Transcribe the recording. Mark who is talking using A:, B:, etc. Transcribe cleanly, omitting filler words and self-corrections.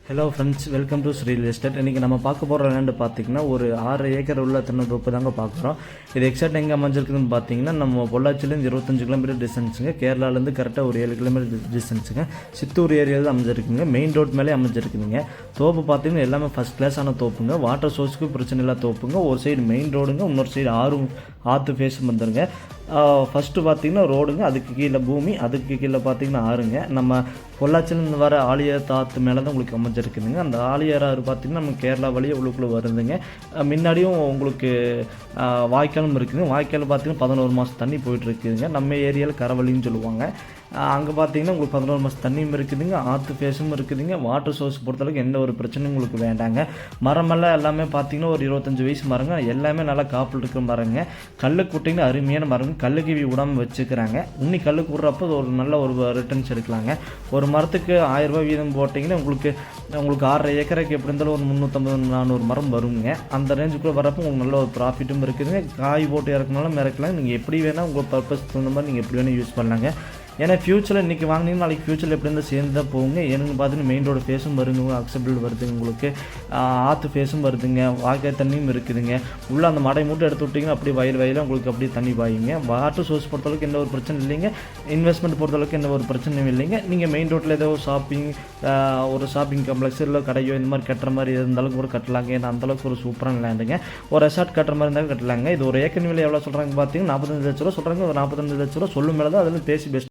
A: Hello friends, welcome to Sri real estate. இன்றைக்கி நம்ம பார்க்க போகிற லேண்டு பார்த்திங்கன்னா ஒரு 6 ஏக்கர் உள்ள தென்னந்தோப்பு தாங்க பார்க்குறோம். இது எக்ஸாக்ட் எங்கே அமைஞ்சிருக்குதுன்னு பார்த்தீங்கன்னா நம்ம பொள்ளாச்சிலேருந்து 25 கிலோமீட்டர் டிஸ்டன்ஸுங்க, கேரளாலேருந்து கரெக்டாக ஒரு 7 கிலோமீட்டர் டிஸ்டன்ஸுங்க, சித்தூர் ஏரியாவில் அமைஞ்சிருக்குங்க. மெயின் ரோட் மேலே அமைஞ்சிருக்குதுங்க. தோப்பு பார்த்திங்கன்னா எல்லாமே ஃபஸ்ட் கிளாஸான தோப்புங்க. வாட்டர் சோர்ஸுக்கு பிரச்சனை இல்லாத தோப்புங்க. ஒரு சைடு மெயின் ரோடுங்க, இன்னொரு சைடு ஆற்று ஃபேஸும் வந்துடுங்க. ஃபஸ்ட்டு பார்த்திங்கன்னா ரோடுங்க, அதுக்கு கீழே பூமி, அதுக்கு கீழே பார்த்திங்கன்னா ஆறுங்க. நம்ம பொள்ளாச்சிலேருந்து வர ஆழியார் ஆற்று மேலே தான் உங்களுக்கு அமைஞ்சிருக்குதுங்க. அந்த ஆழியார் ஆறு பார்த்திங்கன்னா நம்ம கேரளா வழியே உள்ளுக்குள்ளே வருதுங்க. முன்னாடியும் உங்களுக்கு வாய்க்காலும் இருக்குதுங்க. வாய்க்கால் பார்த்திங்கன்னா 11 மாதம் தண்ணி போயிட்டுருக்குதுங்க. நம்ம ஏரியாவில் கரவழின்னு சொல்லுவாங்க. அங்கே பார்த்தீங்கன்னா உங்களுக்கு 11 மாதம் தண்ணியும் இருக்குதுங்க, ஆற்று ஃபேஸும் இருக்குதுங்க. வாட்டர் சோர்ஸ் பொறுத்தளவுக்கு எந்த ஒரு பிரச்சனையும் உங்களுக்கு வேண்டாங்க. மரமெல்லாம் எல்லாமே பார்த்தீங்கன்னா ஒரு 25 வயசு மரங்க, எல்லாமே நல்லா காப்பில் இருக்கிற மரங்க. கல்லுக்கு விட்டிங்கன்னா அருமையான மரங்க, கல்லுக்கு விடாமல் வச்சுக்கிறாங்க. இன்னி கல்லுக்கு விட்றப்போ ஒரு நல்ல ஒரு ரிட்டர்ன்ஸ் எடுக்கலாங்க. ஒரு மரத்துக்கு 1000 ரூபாய் வீதம் போட்டிங்கன்னா உங்களுக்கு 6 ஏக்கருக்கு எப்படி இருந்தாலும் ஒரு 350-400 மரம் வருங்க. அந்த ரேஞ்சுக்குள்ளே வரப்போ உங்களுக்கு நல்ல ஒரு ப்ராஃபிட்டும் இருக்குதுங்க. காய் போட்டு இறக்குனாலும் இறக்கலாம். நீங்கள் எப்படி வேணால் உங்கள் பர்பஸ் தகுந்த மாதிரி நீங்கள் எப்படி வேணால் யூஸ் பண்ணலாங்க. ஏன்னா ஃபியூச்சரில் இன்றைக்கி வாங்கினீங்கன்னா நாளைக்கு ஃபியூச்சரில் எப்படி இருந்தால் சேர்ந்து தான் போகுங்க. எனக்கு பார்த்தீங்கன்னா மெயின் ரோடு ஃபேஸும் வருங்க, அக்செப்டபிள் வருதுங்க. உங்களுக்கு ஆற்று ஃபேஸும் வருதுங்க, வாய்க்கால் தண்ணியும் இருக்குதுங்க. உள்ளே அந்த மடை மூட்டை எடுத்து விட்டிங்கன்னா அப்படியே வயலில் உங்களுக்கு அப்படியே தண்ணி பாயுங்க. வாட்டர் சோர்ஸ் பொறுத்தளவுக்கு எந்த ஒரு பிரச்சனை இல்லைங்க. இன்வெஸ்ட்மெண்ட் பொறுத்தளவுக்கு எந்த ஒரு பிரச்சனையும் இல்லைங்க. நீங்கள் மெயின் ரோட்டில் ஏதோ ஒரு ஷாப்பிங் காம்ப்ளெக்ஸ் இல்லை கடையோ இந்த மாதிரி கட்டுற மாதிரி இருந்தாலும் கூட கட்டலாங்க. ஏன்னா அந்தளவுக்கு ஒரு சூப்பரான லேண்டுங்க. ஒரு ரெசார்ட் கட்டுற மாதிரி இருந்தாலும் கட்டலாங்க. இது ஒரு ஏக்கர் விலை எவ்வளோ சொல்கிறாங்க பார்த்தீங்கன்னா 45 லட்ச ரூபா சொல்கிறாங்க. ஒரு 45 லட்ச ரூபா சொல்லும் மேலே தான் அதில் பேசி பெஸ்ட்